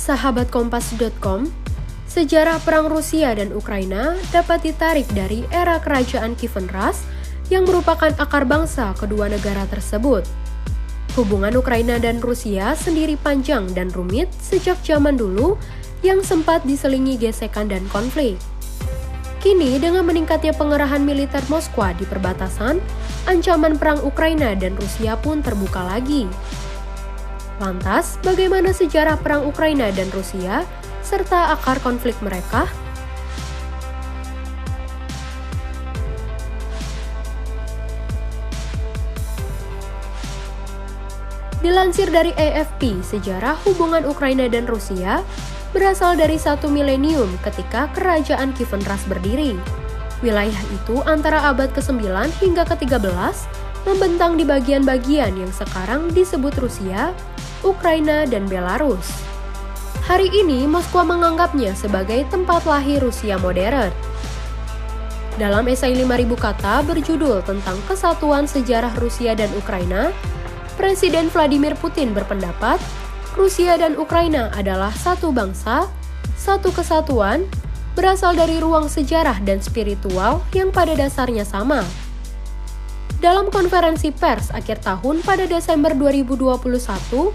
Sahabat Kompas.com, sejarah perang Rusia dan Ukraina dapat ditarik dari era kerajaan Kievan Rus yang merupakan akar bangsa kedua negara tersebut. Hubungan Ukraina dan Rusia sendiri panjang dan rumit sejak zaman dulu yang sempat diselingi gesekan dan konflik. Kini dengan meningkatnya pengerahan militer Moskwa di perbatasan, ancaman perang Ukraina dan Rusia pun terbuka lagi. Lantas, bagaimana sejarah perang Ukraina dan Rusia serta akar konflik mereka? Dilansir dari AFP, sejarah hubungan Ukraina dan Rusia berasal dari 1 milenium ketika kerajaan Kievan Rus berdiri. Wilayah itu antara abad ke-9 hingga ke-13 membentang di bagian-bagian yang sekarang disebut Rusia, Ukraina, dan Belarus. Hari ini, Moskwa menganggapnya sebagai tempat lahir Rusia modern. Dalam esai 5.000 kata berjudul tentang kesatuan sejarah Rusia dan Ukraina, Presiden Vladimir Putin berpendapat, Rusia dan Ukraina adalah satu bangsa, satu kesatuan, berasal dari ruang sejarah dan spiritual yang pada dasarnya sama. Dalam konferensi pers akhir tahun pada Desember 2021,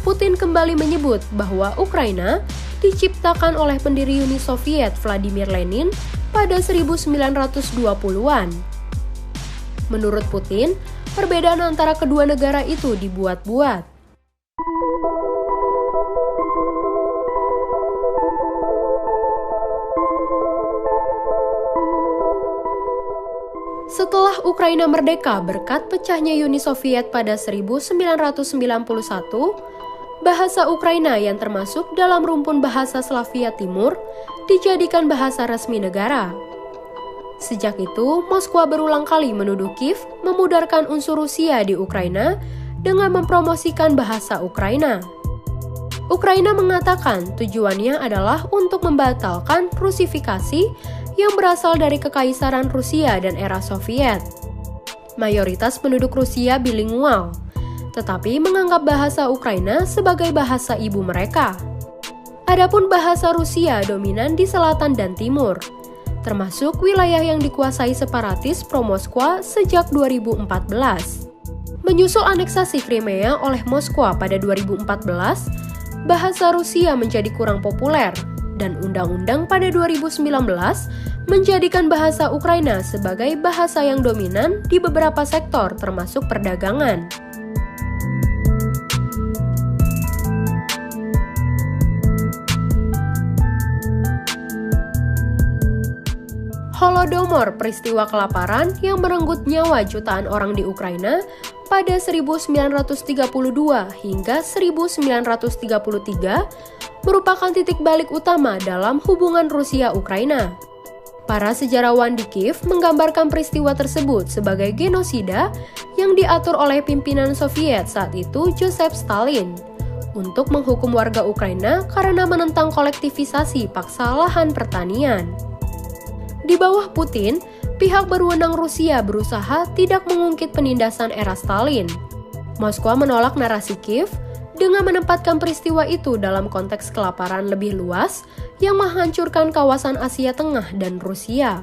Putin kembali menyebut bahwa Ukraina diciptakan oleh pendiri Uni Soviet Vladimir Lenin pada 1920-an. Menurut Putin, perbedaan antara kedua negara itu dibuat-buat. Setelah Ukraina merdeka berkat pecahnya Uni Soviet pada 1991, bahasa Ukraina yang termasuk dalam rumpun bahasa Slavia Timur dijadikan bahasa resmi negara. Sejak itu, Moskwa berulang kali menuduh Kiev memudarkan unsur Rusia di Ukraina dengan mempromosikan bahasa Ukraina. Ukraina mengatakan tujuannya adalah untuk membatalkan Rusifikasi yang berasal dari Kekaisaran Rusia dan era Soviet. Mayoritas penduduk Rusia bilingual, tetapi menganggap bahasa Ukraina sebagai bahasa ibu mereka. Adapun bahasa Rusia dominan di selatan dan timur, termasuk wilayah yang dikuasai separatis pro-Moskwa sejak 2014. Menyusul aneksasi Crimea oleh Moskwa pada 2014, bahasa Rusia menjadi kurang populer, dan undang-undang pada 2019 menjadikan bahasa Ukraina sebagai bahasa yang dominan di beberapa sektor termasuk perdagangan. Holodomor, peristiwa kelaparan yang merenggut nyawa jutaan orang di Ukraina pada 1932 hingga 1933, merupakan titik balik utama dalam hubungan Rusia-Ukraina. Para sejarawan di Kiev menggambarkan peristiwa tersebut sebagai genosida yang diatur oleh pimpinan Soviet saat itu, Joseph Stalin, untuk menghukum warga Ukraina karena menentang kolektivisasi paksa lahan pertanian. Di bawah Putin, pihak berwenang Rusia berusaha tidak mengungkit penindasan era Stalin. Moskwa menolak narasi Kiev dengan menempatkan peristiwa itu dalam konteks kelaparan lebih luas yang menghancurkan kawasan Asia Tengah dan Rusia.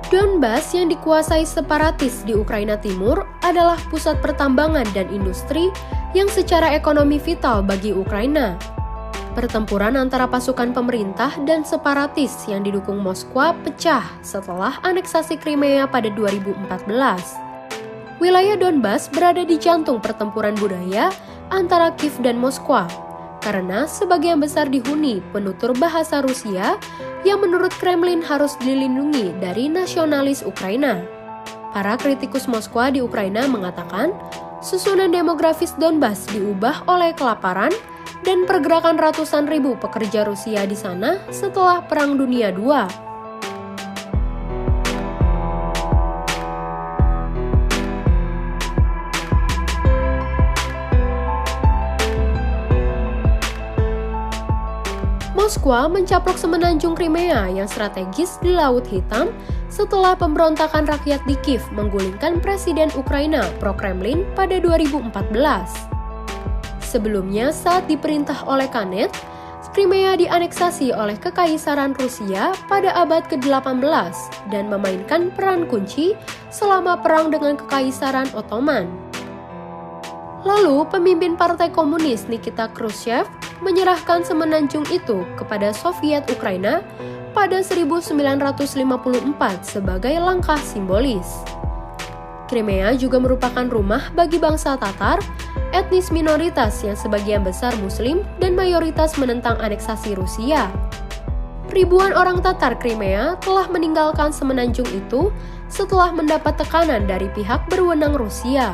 Donbas yang dikuasai separatis di Ukraina Timur adalah pusat pertambangan dan industri yang secara ekonomi vital bagi Ukraina. Pertempuran antara pasukan pemerintah dan separatis yang didukung Moskwa pecah setelah aneksasi Crimea pada 2014. Wilayah Donbas berada di jantung pertempuran budaya antara Kiev dan Moskwa, karena sebagian besar dihuni penutur bahasa Rusia yang menurut Kremlin harus dilindungi dari nasionalis Ukraina. Para kritikus Moskwa di Ukraina mengatakan, susunan demografis Donbas diubah oleh kelaparan dan pergerakan ratusan ribu pekerja Rusia di sana setelah Perang Dunia II. Moskwa mencaplok semenanjung Crimea yang strategis di Laut Hitam setelah pemberontakan rakyat di Kiev menggulingkan Presiden Ukraina pro-Kremlin pada 2014. Sebelumnya, saat diperintah oleh Khanet, Crimea dianeksasi oleh Kekaisaran Rusia pada abad ke-18 dan memainkan peran kunci selama perang dengan Kekaisaran Ottoman. Lalu, pemimpin Partai Komunis Nikita Khrushchev menyerahkan semenanjung itu kepada Soviet Ukraina pada 1954 sebagai langkah simbolis. Crimea juga merupakan rumah bagi bangsa Tatar, etnis minoritas yang sebagian besar Muslim dan mayoritas menentang aneksasi Rusia. Ribuan orang Tatar Crimea telah meninggalkan semenanjung itu setelah mendapat tekanan dari pihak berwenang Rusia.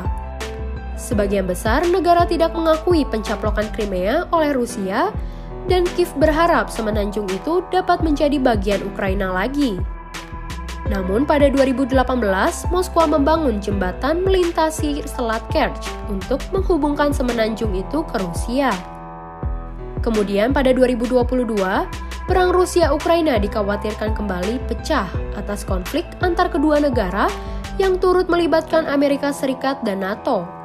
Sebagian besar negara tidak mengakui pencaplokan Crimea oleh Rusia, dan Kiev berharap semenanjung itu dapat menjadi bagian Ukraina lagi. Namun pada 2018, Moskwa membangun jembatan melintasi Selat Kerch untuk menghubungkan semenanjung itu ke Rusia. Kemudian pada 2022, perang Rusia-Ukraina dikhawatirkan kembali pecah atas konflik antar kedua negara yang turut melibatkan Amerika Serikat dan NATO.